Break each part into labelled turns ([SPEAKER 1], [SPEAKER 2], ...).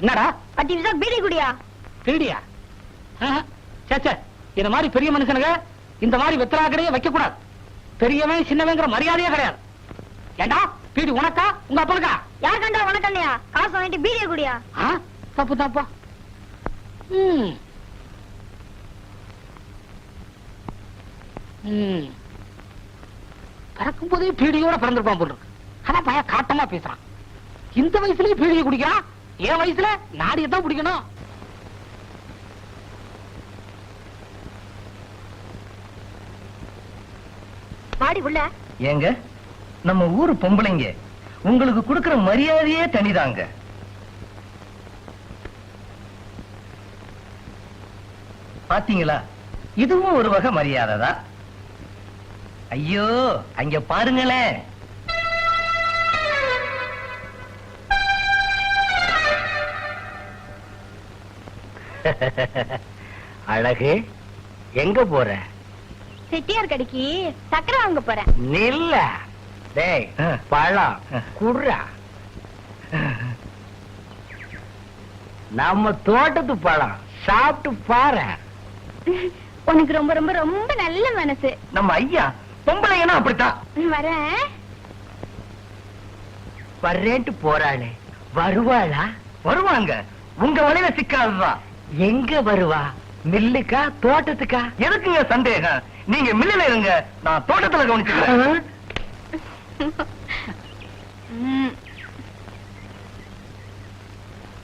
[SPEAKER 1] என்னடா
[SPEAKER 2] பீடி குடியா?
[SPEAKER 1] பீடியா? சேச்சே, இந்த மாதிரி பெரிய மனுஷனுங்க இந்த மாதிரி வெத்தலாக்கடையே வைக்க கூடாது. பெரியவன் சின்னவங்கிற மரியாதையே கிடையாது. ஏண்டா பீடி உனக்கா உங்க அப்பனுக்கா?
[SPEAKER 2] யார் கண்டா உனக்கண்ணையா? காசு வாங்கிட்டு பீடியை குடியா?
[SPEAKER 1] தப்பு தாப்பா. பிறக்கும் போதே பீடியோட பிறந்திருப்பான் போல் இருக்கு. ஆனா பையன் காட்டமா பேசுறான். இந்த வயசுலயே பீடியை குடிக்கிறான். என் வயசுல நாடியத்தான் பிடிக்கணும்.
[SPEAKER 2] மாடி உள்ள
[SPEAKER 3] ஏங்க, நம்ம ஊரு பொம்பளைங்க உங்களுக்கு கொடுக்கிற மரியாதையே தனிதாங்க. பாத்தீங்களா, இதுவும் ஒரு வகை மரியாதை தான். ஐயோ, அங்க பாருங்களேன்.
[SPEAKER 1] அழகு, எங்க போற?
[SPEAKER 2] செட்டியார் கடைக்கு சக்கரை வாங்க போறேன்.
[SPEAKER 1] நில்ல. டேய், பழம் குடுறா. நம்ம தோட்டத்து பழம் சாப்பிட்டு பாரு.
[SPEAKER 2] உனக்கு ரொம்ப ரொம்ப ரொம்ப நல்ல மனசு.
[SPEAKER 3] நம்ம ஐயா பொம்பளைங்கன்னா அப்படித்தான்.
[SPEAKER 2] வரேன்.
[SPEAKER 1] வர்றேன்ட்டு போறாளே, வருவாளா?
[SPEAKER 3] வருவாங்க. உங்க வழியில சிக்காதுதான்.
[SPEAKER 1] எங்க வருவா? மில்லுக்கா தோட்டத்துக்கா?
[SPEAKER 3] எதுக்குங்க சந்தேகம்? நீங்க மில்லுல இருங்க, நான் தோட்டத்துல கவனிச்சுக்கிறேன்.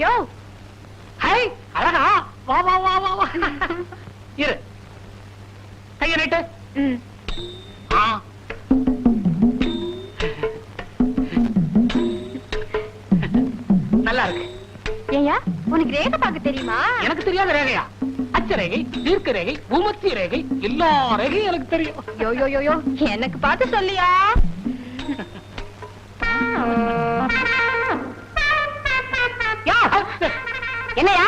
[SPEAKER 2] யோ,
[SPEAKER 1] ஹை அழகா, வா வா வா வா வா. இரு, கைய நீட்டு. நல்லா இருக்கு.
[SPEAKER 2] ஏயா, உனக்கு ரேகை பார்க்க தெரியுமா?
[SPEAKER 1] எனக்கு தெரியாத ரேகையா? அச்ச ரேகை, தீர்க்க ரேகை, பூமத்திய ரேகை, எல்லா ரேகையும் எனக்கு தெரியும்.
[SPEAKER 2] யோ யோ யோ யோ, எனக்கு பார்த்து சொல்லியா? என்னையா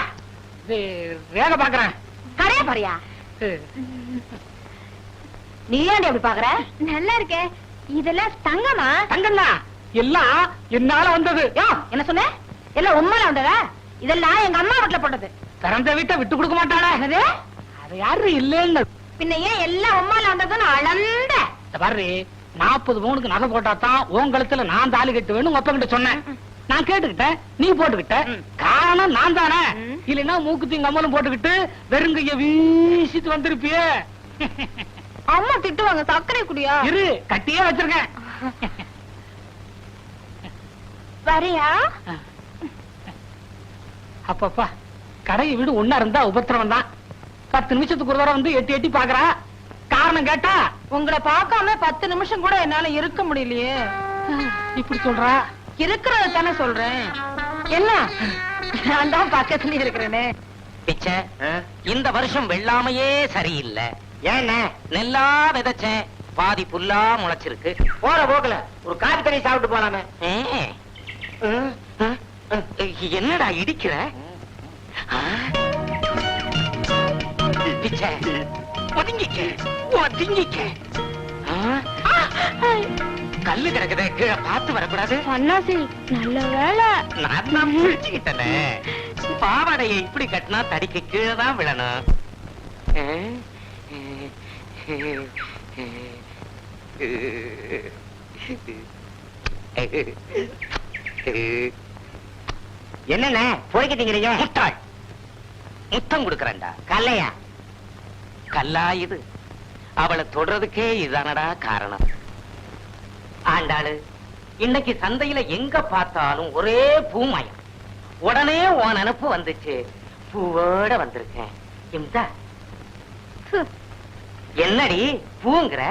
[SPEAKER 1] ரேகை பாக்குறேன்.
[SPEAKER 2] கரையா பாரியா? நீ ஏன் அப்படி பாக்குற? நல்லா இருக்கே. இதெல்லாம் தங்கமா?
[SPEAKER 1] தங்கம் தான். எல்லாம் என்னால வந்தது.
[SPEAKER 2] என்ன சொன்ன? எல்லாம் உண்மையில வந்ததா? இதெல்லாம் எங்க அம்மா வீட்டுல போட்டது.
[SPEAKER 1] திறந்த வீட்டை விட்டு கொடுக்க மாட்டாடா.
[SPEAKER 2] என்னது?
[SPEAKER 1] அது யாரு இல்லன்னு?
[SPEAKER 2] பின்ன ஏன் எல்லாம் உண்மையில வந்ததுன்னு அளந்த?
[SPEAKER 1] பாரு, 40 பவுனுக்கு நகை போட்டாதான் உன் கழுத்துல நான் தாலி கட்டுவேன்னு உங்க அப்பா கிட்ட சொன்னேன். நான் கேட்டுக்கிட்டேன், நீ போட்டுக்கிட்ட. காரணம் நான் தானே. இல்லைன்னா மூக்குத்தி அம்மலும் போட்டுக்கிட்டு வெறுங்கைய வீசிட்டு வந்திருப்பியே.
[SPEAKER 2] அம்மா திட்டுவாங்க. சர்க்கரை குடியா?
[SPEAKER 1] இரு, கட்டியே வச்சிருக்கேன்.
[SPEAKER 2] வரையா?
[SPEAKER 1] அப்பப்பா, கடையை வீடு ஒன்னா இருந்தா உபத்திரவம் தான். 10 நிமிஷத்துக்கு ஒரு தடவை வந்து எட்டி எட்டி பாக்குறா. காரணம் கேட்டா,
[SPEAKER 2] உங்களை பார்க்காம 10 நிமிஷம் கூட என்னால இருக்க முடியலையே.
[SPEAKER 1] இப்படி சொல்றா?
[SPEAKER 2] இருக்கிறத தானே சொல்றேன். என்ன, நான் தான் பக்கத்துல இருக்கிறேனே.
[SPEAKER 4] பிச்சை, இந்த வருஷம் வெள்ளாமையே சரியில்லை.
[SPEAKER 1] ஏன்
[SPEAKER 4] நெல்லா விதைச்சேன், பாதி புல்லா முளைச்சிருக்கு.
[SPEAKER 1] போற போக்கல ஒரு காப்பி தண்ணி சாப்பிட்டு போலாமே.
[SPEAKER 4] என்னடா இடிக்கிற? பிச்சை, ஒதுங்கிக்க ஒதுங்கிக்க. கல்லு கிடக்குது, கீழே பார்த்து வரக்கூடாது.
[SPEAKER 2] அண்ணாசி, நல்ல வேலை.
[SPEAKER 4] நான் தான் பிடிச்சுக்கிட்டனே. பாவாடையை இப்படி கட்டினா தடிக்கு கீழே தான் விழணும்.
[SPEAKER 1] என்னென்ன போய்கிட்டீங்க?
[SPEAKER 4] முட்டாள், முத்தம் கொடுக்கறேன்டா.
[SPEAKER 1] கல்லையா?
[SPEAKER 4] கல்லா இது? அவளை தொடறதுக்கே இதுதானடா காரணம். ஆண்டாளு, இன்னைக்கு சந்தையில எங்க பார்த்தாலும் ஒரே பூமயம். உடனே உன் நினப்பு வந்துச்சு. பூவோட வந்திருக்கேன். என்னடி பூங்கிற?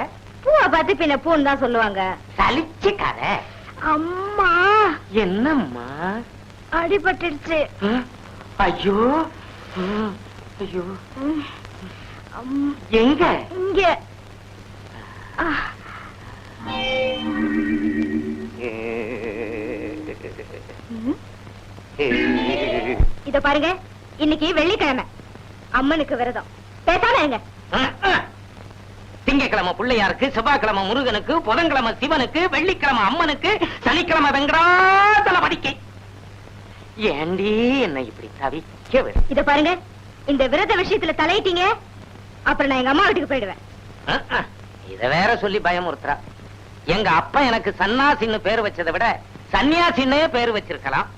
[SPEAKER 2] பூவை பார்த்து பின்ன பூன்னு தான் சொல்லுவாங்க.
[SPEAKER 4] சலிச்சுக்கார.
[SPEAKER 2] அம்மா,
[SPEAKER 4] என்னம்மா?
[SPEAKER 2] அடிபட்டுடுச்சு.
[SPEAKER 4] ஐயோ ஐயோ. எங்க?
[SPEAKER 2] இங்க. இத பாருங்க, இன்னைக்கு வெள்ளிக்கிழமை, அம்மனுக்கு விரதம். பேசாம எங்க?
[SPEAKER 4] திங்கக்கிழமை பிள்ளையாருக்கு, செவ்வாய்க்கிழமை முருகனுக்கு, புதன்கிழமை சிவனுக்கு, வெள்ளிக்கிழமை அம்மனுக்கு, சனிக்கிழமை வெங்கடாசல படிக்கை. ஏண்டி என்னை இப்படி தவிக்க விடு?
[SPEAKER 2] இத பாருங்க, இந்த விரத விஷயத்துல தலையிட்டீங்க, அப்புறம் நான் எங்க அம்மா வீட்டுக்கு போயிடுவேன்.
[SPEAKER 4] இத வேற சொல்லி பயமுறுத்துறா. எங்க அப்பா எனக்கு சன்னாசின்னு பேர் வச்சதை விட சன்னியாசின்னே பேர் வச்சிருக்கலாம்.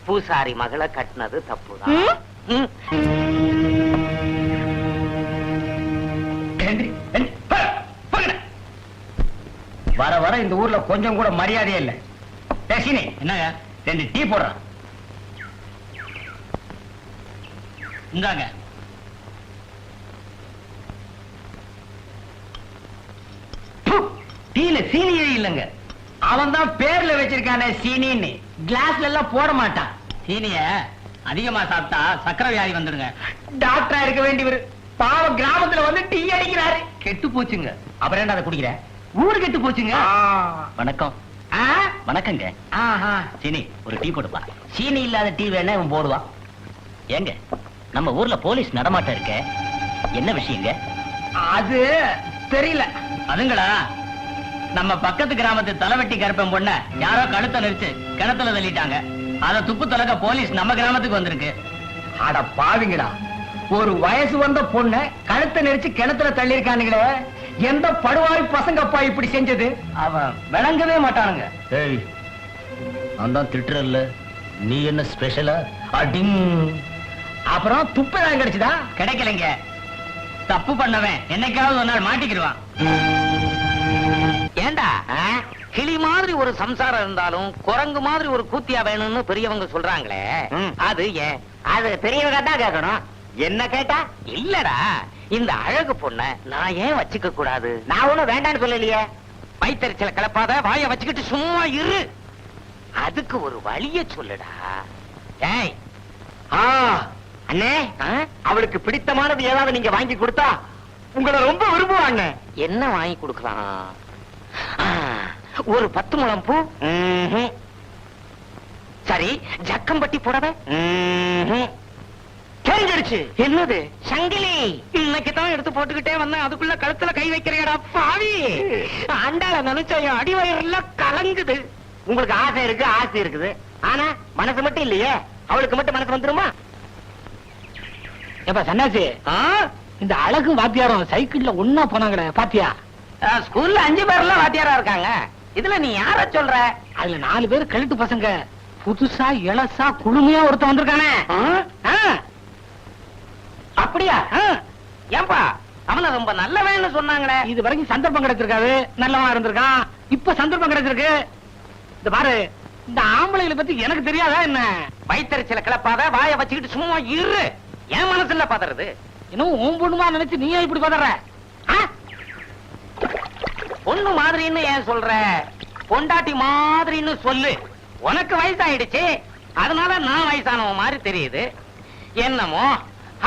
[SPEAKER 4] பூசாரி மகளை கட்டினது தப்புதான். ம்.
[SPEAKER 3] வர வர இந்த ஊர்ல கொஞ்சம் கூட மரியாதையே இல்ல. டேசினி, என்னங்க 2 டீ போடுறான். இந்தாங்க. டீல சீனியே இல்லங்க. அவன் தான் பேர்ல வச்சிருக்கானே சீனின்னு. கிளாஸ்ல எல்லாம் போட மாட்டான். சீனிய அதிகமா சாப்பிட்டா சக்கரை வியாதி வந்துடுங்க. டாக்டரா இருக்க வேண்டியவர் பாவம் கிராமத்துல வந்து டீ அடிக்கிறாரு. கெட்டு போச்சுங்க. அப்புறம் என்ன அதை குடிக்கிற? ஊரு கெட்டு போச்சுங்க. வணக்கம். வணக்கங்க. சீனி ஒரு டீ போடுப்பா. சீனி இல்லாத டீ வேணா இவன் போடுவான். ஏங்க, நம்ம ஊர்ல போலீஸ் நடமாட்டம் இருக்க, என்ன விஷயங்க? அது தெரியல. அதுங்களா, நம்ம பக்கத்து கிராமத்து தலைவெட்டி கருப்பன் பொண்ண யாரோ கழுத்தை நெரிச்சு கிணத்துல தள்ளிட்டாங்க. அத துப்பு தொலைக்க போலீஸ் நம்ம கிராமத்துக்கு வந்திருக்கு. அட பாவிங்கடா, ஒரு வயசு வந்த பொண்ண கழுத்தை நெரிச்சு கிணத்துல தள்ளி இருக்கானுங்களே, எந்த படுவாய் பசங்கப்பா இப்படி செஞ்சது? அவன் விளங்கவே மாட்டானுங்க. ஏய், நான் தான் திட்டுறல்ல, நீ என்ன ஸ்பெஷலா? அடிங். அப்புறம் துப்பு தான் கிடைச்சதா? கிடைக்கலைங்க. தப்பு பண்ணவன் என்னைக்காவது ஒரு நாள் மாட்டிக்கிடுவான்.
[SPEAKER 4] ஏண்டா, கிளி மாதிரி ஒரு சம்சாரம் இருந்தாலும் குரங்கு மாதிரி ஒரு கூத்தியா வேணும்னு பெரியவங்க சொல்றாங்களே, அது ஏன்?
[SPEAKER 3] அது பெரியவங்க தான் கேட்கணும்.
[SPEAKER 4] என்ன கேட்டா? இல்லடா, இந்த அழகு பொண்ண நான் ஏன் வச்சுக்க கூடாது?
[SPEAKER 3] நான் ஒண்ணும் வேண்டான்னு சொல்லலையே.
[SPEAKER 4] வயித்தறிச்சல கலப்பாத, வாய வச்சுக்கிட்டு சும்மா இரு. அதுக்கு ஒரு வழிய சொல்லுடா. ஏய்,
[SPEAKER 3] அண்ணே, அவளுக்கு பிடித்தமானது ஏதாவது நீங்க வாங்கி கொடுத்தா உங்களை ரொம்ப விரும்புவாங்க.
[SPEAKER 4] என்ன வாங்கி கொடுக்கலாம்? ஒரு 10 முழம் பூ. சரி, ஜக்கம்பட்டி புடவை.
[SPEAKER 3] தெரிஞ்சிருச்சு.
[SPEAKER 4] என்னது? சங்கிலி. இன்னைக்கு தான் எடுத்து போட்டுக்கிட்டே வந்தேன், அதுக்குள்ள கழுத்துல கை வைக்கிறீடா பாவி. அண்டால நினைச்ச அடிவயர்லாம் கலங்குது.
[SPEAKER 3] உங்களுக்கு ஆசை இருக்கு, ஆசை இருக்குது, ஆனா மனசு மட்டும் இல்லையே. அவளுக்கு மட்டும் மனசு வந்துருமா?
[SPEAKER 1] எப்ப சன்னாசி, இந்த அழகு வாத்தியாரம் சைக்கிள்ல ஒன்னா போனாங்கடே, பாத்தியா?
[SPEAKER 4] ஸ்கூல்ல 5 பேர்லாம் வாத்தியாரா இருக்காங்க. இதுல நீ யார சொல்ற?
[SPEAKER 1] அதுல 4 பேர் கழுட்டு பசங்க. புதுசா இளசா குழுமையா ஒருத்தன் வந்திருக்கானே.
[SPEAKER 4] அப்படியா? ஏன்பா, அவன ரொம்ப நல்லவன்னு சொன்னாங்களே.
[SPEAKER 1] இது வரைக்கும் சந்தர்ப்பம் கிடைச்சிருக்காது, நல்லவனா இருந்திருக்கான். இப்ப சந்தர்ப்பம் கிடைச்சிருக்கு. இந்த பாரு, இந்த ஆம்பளைகளை பத்தி எனக்கு தெரியாதா என்ன?
[SPEAKER 4] வயித்தறிச்சல கிளப்பாத, வாய வச்சுக்கிட்டு சும்மா இரு. என் மனசுல பதறது.
[SPEAKER 1] இன்னும் உன் பொண்ணுமா நினைச்சு நீயே இப்படி பதற?
[SPEAKER 4] பொண்ணு மாதிரின்னு ஏன் சொல்ற? பொண்டாட்டி மாதிரின்னு சொல்லு. உனக்கு வயசாயிடுச்சு, அதனால நான் வயசானவன் மாதிரி தெரியுது. என்னமோ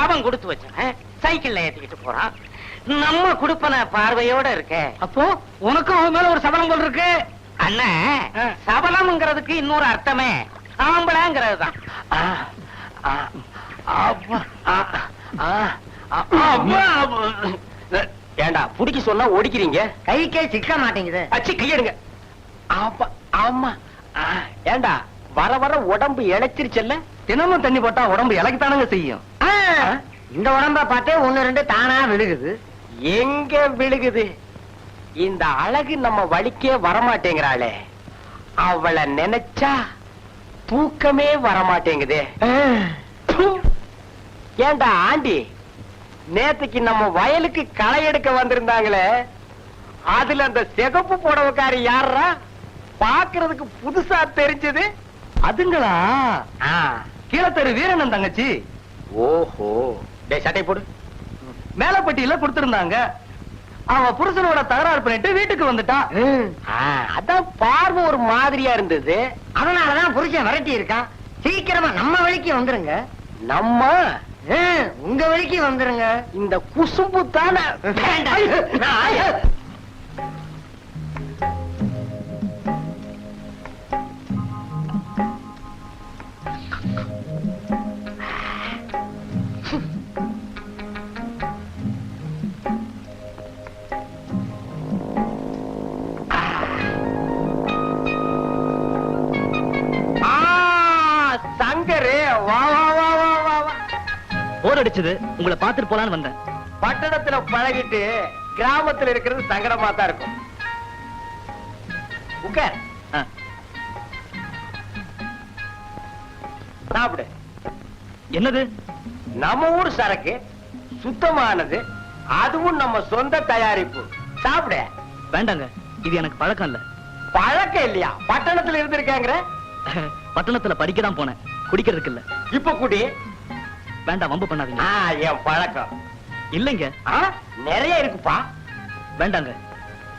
[SPEAKER 4] அவன் கொடுத்து வச்சவன் சைக்கிள்ல ஏத்திக்கிட்டு போறான். நம்ம குடுப்பன பார்வையோட இருக்க.
[SPEAKER 1] அப்போ உனக்கும் அவன் மேல ஒரு சபலம் போல் இருக்கு.
[SPEAKER 4] அண்ணன், சபலம்ங்கிறதுக்கு இன்னொரு அர்த்தமே ஆம்பளைங்கிறது தான்.
[SPEAKER 3] ஏண்டா புடிக்க சொன்னா ஒடிக்கிறீங்க? கைக்கே சிக்க மாட்டேங்குது. அச்சி கையெடுங்க. ஆமா. ஏண்டா வர வர உடம்பு இழைச்சிருச்சல்ல? தினமும் தண்ணி போட்டா உடம்பு இழைக்கத்தானுங்க செய்யும். இந்த உடம்ப பார்த்தே 1-2 தானா விழுகுது. எங்க விழுகுது? இந்த அழகு நம்ம வலிக்கே வரமாட்டேங்கிறாளே, அவளை நினைச்சா தூக்கமே வரமாட்டேங்குதே. ஏண்டா ஆண்டி, நேத்துக்கு நம்ம வயலுக்கு களை எடுக்க வந்திருந்தாங்களே, அதுல அந்த சிகப்பு புடவைக்காரி யாரா? பாக்குறதுக்கு புதுசா தெரிஞ்சது. அதுங்களா? கீழத்தெரு வீரனன் தங்கச்சி. ஓஹோ. டேய் சட்டை போடு. மேலப்பட்டியில கொடுத்திருந்தாங்க. அவ புருஷனோட தகராறு பண்ணிட்டு வீட்டுக்கு வந்துட்டான். அதான் பார்வை ஒரு மாதிரியா இருந்தது. அதனாலதான் புருஷன் விரட்டி இருக்கான். சீக்கிரமா நம்ம வழிக்கு வந்துருங்க. நம்ம உங்க வழிக்கு வந்துருங்க. இந்த குசும்பு தானே. போர் அடிச்சது, உங்களை பாத்துட்டு போலான்னு வந்தேன்.
[SPEAKER 5] பட்டணத்துல பழகிட்டு கிராமத்துல இருக்கிறது சங்கடமா தான் இருக்கும். உட்கார், சாப்பிடு.
[SPEAKER 3] என்னது?
[SPEAKER 5] நம்ம ஊர் சரக்கு, சுத்தமானது, அதுவும் நம்ம சொந்த தயாரிப்பு. சாப்பிடு.
[SPEAKER 3] வேண்டாங்க, இது எனக்கு பழக்கம் இல்ல.
[SPEAKER 5] பழக்கம் இல்லையா? பட்டணத்துல இருந்திருக்காங்க.
[SPEAKER 3] பட்டணத்துல படிக்க தான் போனேன், குடிக்கிறதுக்கு இல்ல.
[SPEAKER 5] இப்ப குடி.
[SPEAKER 3] வேண்டாம், வம்பு பண்ணாதீங்க.
[SPEAKER 5] என் பழக்கம்
[SPEAKER 3] இல்லைங்க.
[SPEAKER 5] நிறைய இருக்குப்பா.
[SPEAKER 3] வேண்டாங்க,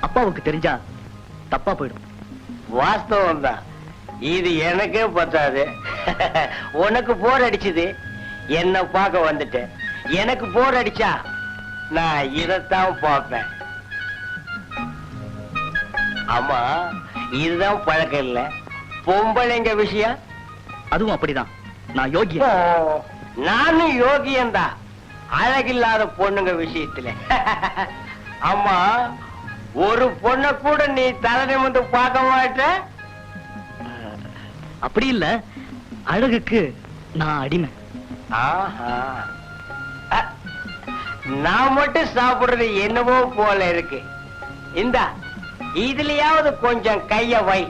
[SPEAKER 3] அப்பாவுக்கு தெரிஞ்சா தப்பா போயிடும்.
[SPEAKER 5] வாஸ்தவம் தான், இது எனக்கே பத்தாது. உனக்கு போர் அடிச்சது, என்ன பார்க்க வந்துட்டேன். எனக்கு போர் அடிச்சா நான் இதத்தான் பார்ப்பேன். ஆமா, இதுதான் பழக்கம் இல்ல. பொம்பளைங்க விஷயம்
[SPEAKER 3] அதுவும் அப்படிதான். நான் யோகி.
[SPEAKER 5] நானும் யோகியந்தான், அழகில்லாத பொண்ணுங்க விஷயத்துல. ஆமா, ஒரு பொண்ண கூட நீ தலை நிமிர்ந்து பார்க்க மாட்ட.
[SPEAKER 3] அப்படி இல்ல, அழகுக்கு நான் அடிமை.
[SPEAKER 5] நான் மட்டும் சாப்பிடுறது என்னவோ போல இருக்கு. இந்த இதுலயாவது கொஞ்சம் கைய வை.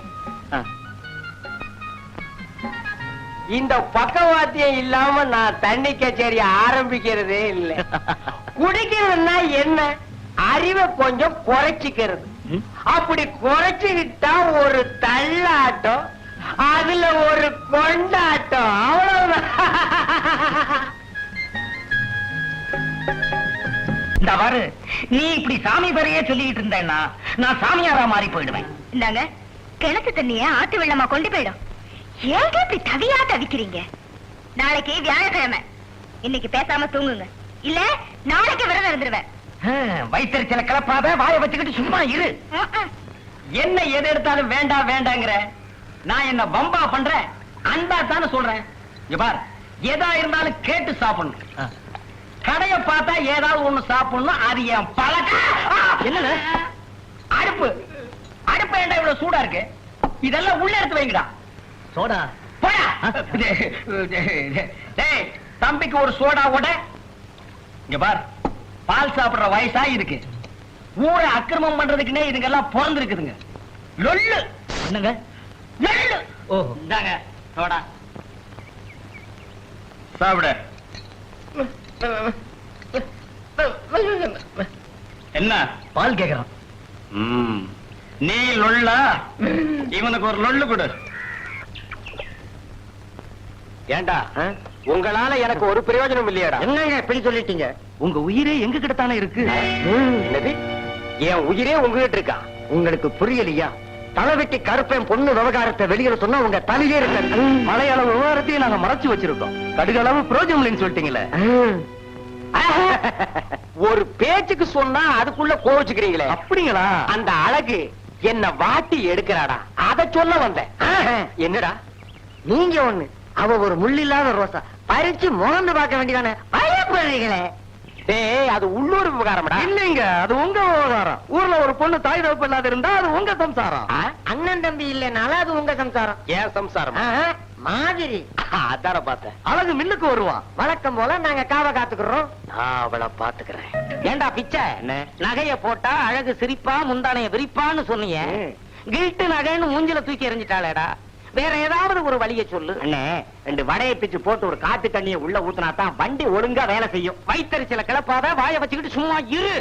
[SPEAKER 5] இந்த பக்கவாத்தியம் இல்லாம நான் தண்ணி கச்சேரி ஆரம்பிக்கிறதே இல்லை. குடிக்கிறதுனா என்ன? அறிவை கொஞ்சம் குறைச்சிக்கிறது. அப்படி குறைச்சுக்கிட்டா ஒரு தள்ளாட்டம், அதுல ஒரு கொண்டாட்டம், அவ்வளவுதான்.
[SPEAKER 3] இந்த பாரு, நீ இப்படி சாமி பேரையே சொல்லிட்டு இருந்தேன்னா நான் சாமியாரா மாறி போயிடுவேன்.
[SPEAKER 2] இந்தாங்க, கிணத்து தண்ணிய ஆட்டு வெள்ளமா கொண்டு போயிடும். ஏங்க இப்படி தவியா தவிக்கிறீங்க? நாளைக்கு வியாழக்கிழமை, இன்னைக்கு பேசாம தூங்குங்க, இல்ல நாளைக்கு விரதம் இருந்துருவேன்.
[SPEAKER 3] வயிற்றுச்சல கிளப்பாத, வாயை வச்சுக்கிட்டு சும்மா இரு. என்ன எது எடுத்தாலும் வேண்டாம் வேண்டாங்கிற? நான் என்ன வம்பா பண்றேன்? அன்பா தானே சொல்றேன். இங்க பார், எதா இருந்தாலும் கேட்டு சாப்பிடணும். கடைய பார்த்தா ஏதாவது ஒண்ணு சாப்பிடணும், அது என் பழக்கம். என்ன அடுப்பு? அடுப்பு ஏண்டா இவ்வளவு சூடா இருக்கு? இதெல்லாம் உள்ள எடுத்து வைங்கடா. சோடா போடா. டேய், தம்பிக்கு ஒரு சோடா ஓட. இங்க பார், பால் சாப்பிடுற வயசா இருக்கு. ஊரை அக்கிரமம் பண்றதுக்குன்னே இதுங்கெல்லாம் பிறந்திருக்குதுங்க. லொல்லு என்னங்க? லொல்லு. ஓ, இந்தாங்க சோடா, சாப்பிட. என்ன பால் கேக்குறான்? நீ லொல்லா? இவனுக்கு ஒரு லொல்லு கொடு.
[SPEAKER 5] ஏண்டா, உங்களால எனக்கு ஒரு பிரயோஜனம் இல்லையாடா?
[SPEAKER 3] என்னங்க இப்படி சொல்லிட்டீங்க? உங்க உயிரே எங்க கிட்ட தானே இருக்கு.
[SPEAKER 5] என்னது? என் உயிரே உங்ககிட்ட இருக்கா?
[SPEAKER 3] உங்களுக்கு புரியலையா? தலைவெட்டி கருப்பேன் பொண்ணு விவகாரத்தை வெளியில சொன்னா உங்க தலையே இருக்க. மலையளவு விவகாரத்தையும் நாங்க மறைச்சு வச்சிருக்கோம். கடுகளவு புரோஜனம் இல்லைன்னு சொல்லிட்டீங்களே.
[SPEAKER 5] ஒரு பேச்சுக்கு சொன்னா அதுக்குள்ள கோவிச்சுக்கிறீங்களே.
[SPEAKER 3] அப்படிங்களா?
[SPEAKER 5] அந்த அழகு என்ன வாட்டி எடுக்கிறாடா, அத சொல்ல வந்தேன். என்னடா
[SPEAKER 3] நீங்க ஒண்ணு, அவ ஒரு முள்ளில்லாத ரோசா, பறிச்சு முகந்து பார்க்க வேண்டியதானே. பயப்படுறீங்களே.
[SPEAKER 5] டேய், அது உள்ளூர் விவகாரம்டா.
[SPEAKER 3] இல்லைங்க, அது உங்க விவகாரம். ஊர்ல ஒரு பொண்ணு தாய் தகப்பு இல்லாத இருந்தா அது உங்க சம்சாரம்.
[SPEAKER 5] அண்ணன் தம்பி இல்லனால அது உங்க சம்சாரம். ஏன் சம்சாரம்
[SPEAKER 3] மாதிரி?
[SPEAKER 5] அதான பார்த்தேன்.
[SPEAKER 3] அழகு மில்லுக்கு வருவான்.
[SPEAKER 5] வழக்கம் போல நாங்க காவ காத்துக்கிறோம். நான் அவளை பாத்துக்கிறேன்.
[SPEAKER 4] ஏண்டா பிச்சை, நகைய போட்டா அழகு சிரிப்பா முந்தானைய விரிப்பான்னு சொன்னீங்க. கில்ட்டு நகைன்னு மூஞ்சில தூக்கி எறிஞ்சிட்டாளேடா. வேற ஏதாவது ஒரு வழியை சொல்லு.
[SPEAKER 5] அண்ணே, 2 வடையை பிச்சு போட்டு ஒரு காத்து தண்ணியை உள்ள ஊத்துனா தான் வண்டி ஒழுங்கா வேலை செய்யும்.
[SPEAKER 4] வயிற்றுச்சல கிளப்பாத, வாய வச்சுக்கிட்டு சும்மா இரு.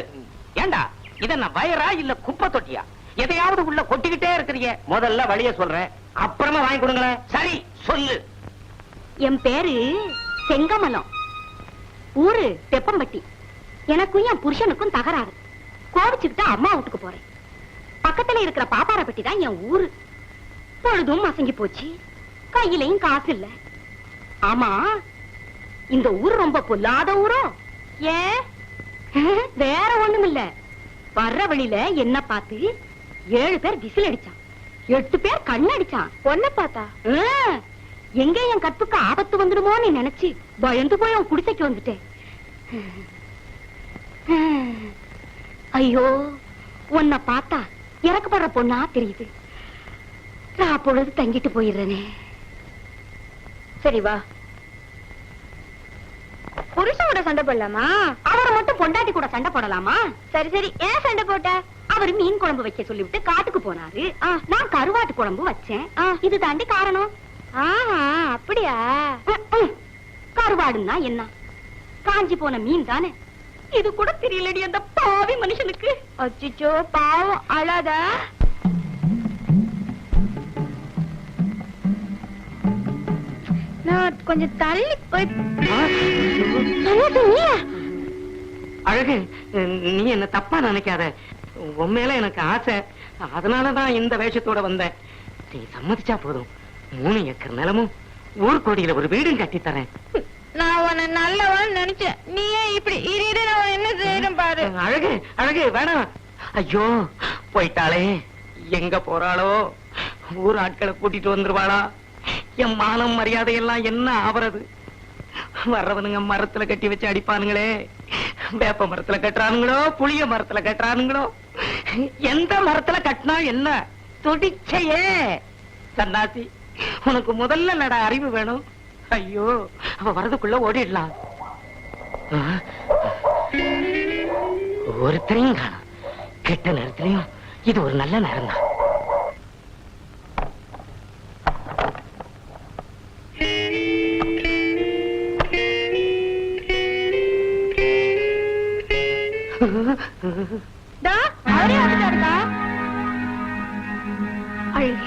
[SPEAKER 4] ஏண்டா, இத நான் வயரா இல்ல குப்பை தொட்டியா? எதையாவது உள்ள கொட்டிக்கிட்டே இருக்கிறீங்க.
[SPEAKER 5] முதல்ல வழிய சொல்றேன், அப்புறமா வாங்கி கொடுங்களேன்.
[SPEAKER 4] சரி சொல்லு.
[SPEAKER 2] என் பேரு செங்கமலம், ஊரு தெப்பம்பட்டி. எனக்கும் என் புருஷனுக்கும் தகராறு. கோவிச்சுக்கிட்டு அம்மா வீட்டுக்கு போறேன். பக்கத்துல இருக்கிற பாப்பாரப்பட்டி தான் என் ஊரு. பொழுதும் மசங்கி போச்சு, கையிலையும் காசு இல்ல. ஆமா, இந்த ஊர் ரொம்ப பொல்லாத ஊரோ? ஏன்? வேற ஒண்ணும் இல்ல. வர்ற வழியில என்ன பார்த்து 7 பேர் விசில் அடிச்சான், 8 பேர் கண்ணடிச்சான். ஒன்ன பார்த்தா எங்க என் கற்புக்கு ஆபத்து வந்துடுமோன்னு நினைச்சு பயந்து போய் அவன் குடிசைக்கு வந்துட்டேன். ஐயோ, உன்னை பார்த்தா இறக்கப்படுற பொண்ணா தெரியுது. நான் பொழுது தங்கிட்டு போயிடுறேனே. சரி வா. புருஷனோட சண்டை போடலாமா? அவரை மட்டும் பொண்டாட்டி கூட சண்டை போடலாமா? சரி சரி, ஏன் சண்டை போட்ட? அவர் மீன் குழம்பு வைக்க சொல்லிவிட்டு காட்டுக்கு போனாரு. நான் கருவாட்டு குழம்பு வச்சேன். இது தாண்டி காரணம். அப்படியா? கருவாடுன்னா என்ன? காஞ்சி போன மீன் தானே. இது கூட தெரியலடி அந்த பாவி மனுஷனுக்கு. அச்சோ பாவம், அழாத. நான் கொஞ்சம் தள்ளி போய்.
[SPEAKER 4] அழகு, நீ என்ன தப்பா நினைக்காத. உண்மையில எனக்கு ஆசை, அதனாலதான் இந்த வேஷத்தோட வந்தேன். நீ சம்மதிச்சா போதும், 3 ஏக்கர் நிலமும் ஊர்கோடியில ஒரு வீடும் கட்டி தரேன்.
[SPEAKER 2] நான் உன்னை நல்லவன் நினைச்சேன், நீ ஏன் இப்படி இரு, நான் என்ன செய்யறேன் பாரு.
[SPEAKER 4] அழகு அழகு வேணாம். ஐயோ போயிட்டாளே, எங்க போறாளோ? ஊர் ஆட்களை கூட்டிட்டு வந்துருவாளா? என் மானம் மரியாதை எல்லாம் என்ன ஆவறது? வர்றவனுங்க மரத்துல கட்டி வச்சு அடிப்பானுங்களே. வேப்ப மரத்துல கட்டுறானுங்களோ, புளிய மரத்துல கட்டுறானுங்களோ, எந்த மரத்துல கட்டினா என்ன? துடிச்சையே சன்னாசி, உனக்கு முதல்ல நட அறிவு வேணும். ஐயோ, அவ வரதுக்குள்ள ஓடிடலாம். ஒருத்தரையும் காணும். கெட்ட நேரத்திலையும் இது ஒரு நல்ல நேரம் தான்.
[SPEAKER 2] அழுக,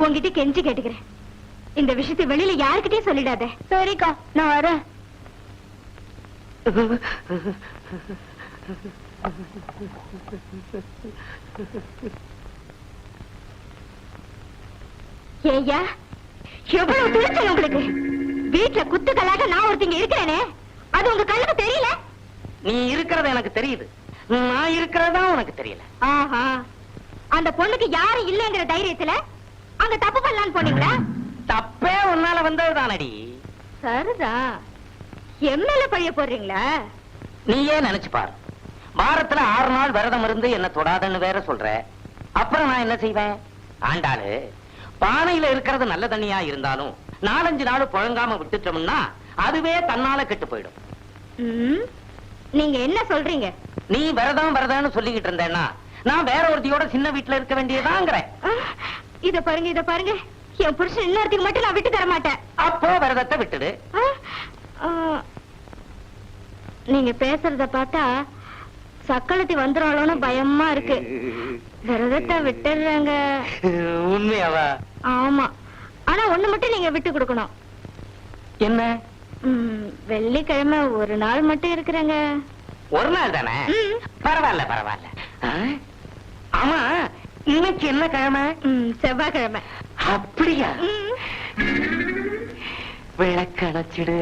[SPEAKER 2] உன்கிட்ட கெஞ்சி கேட்டுக்கிறேன், இந்த விஷயத்தை வெளியில யாருக்கிட்டே சொல்லிடாத. சரிக்கா, நான் வரேன். ஏய்யா, எவ்வளவு துணிச்சல் உங்களுக்கு! வீட்டுல குத்துக்களாக நான் ஒருத்தங்க இருக்கிறேனே, அது உங்க கண்ணுக்கு தெரியல?
[SPEAKER 4] நீ இருக்கிறது எனக்கு தெரியுது, நான் இருக்கிறதா உனக்கு தெரியல.
[SPEAKER 2] ஆஹா, அந்த பொண்ணுக்கு யாரும் இல்லைங்கிற தைரியத்துல அங்க தப்பு பண்ணலான்னு போனீங்களா?
[SPEAKER 4] தப்பே உன்னால வந்ததுதானடி.
[SPEAKER 2] சரிதா, எம்எல்ஏ பழிய போடுறீங்களா?
[SPEAKER 4] நீயே நினைச்சு பாரு, வாரத்துல 6 நாள் விரதம் இருந்து என்ன தொடாதன்னு வேற சொல்ற. அப்புறம் நான் என்ன செய்வேன்? ஆண்டாளு, பானையில இருக்கிறது நல்ல தண்ணியா இருந்தாலும் 4-5 நாள் புழங்காம விட்டுட்டோம்னா அதுவே தன்னால கெட்டு போயிடும்.
[SPEAKER 2] நீங்க என்ன சொல்றீங்க?
[SPEAKER 4] நீ விரதம் விரதம்னு சொல்லிக்கிட்டு இருந்தேன்னா நான் வேற ஒருத்தியோட சின்ன வீட்டுல இருக்க வேண்டியதாங்கிறேன்.
[SPEAKER 2] இத பாருங்க, இத பாருங்க, என் புருஷன் இன்னொருத்திக்கு மட்டும் நான் விட்டு தர மாட்டேன்.
[SPEAKER 4] அப்போ விரதத்தை விட்டுடு.
[SPEAKER 2] நீங்க பேசுறத பார்த்தா சக்களத்தி வந்துடும்னு பயமா இருக்கு. விரதத்தை விட்டுடுறாங்க.
[SPEAKER 4] உண்மையாவா?
[SPEAKER 2] ஆமா, ஆனா ஒண்ணு மட்டும் நீங்க விட்டு கொடுக்கணும்.
[SPEAKER 4] என்ன?
[SPEAKER 2] வெள்ளிக்கிழமை ஒரு நாள் மட்டும் இருக்கிறேங்க.
[SPEAKER 4] ஒரு நாள் தானே? பரவாயில்ல பரவாயில்ல. ஆமா, இன்னைக்கு என்ன கிழமை?
[SPEAKER 2] செவ்வாய்க்கிழமை.
[SPEAKER 4] அப்படியா? விளக்கு அணைச்சிடு.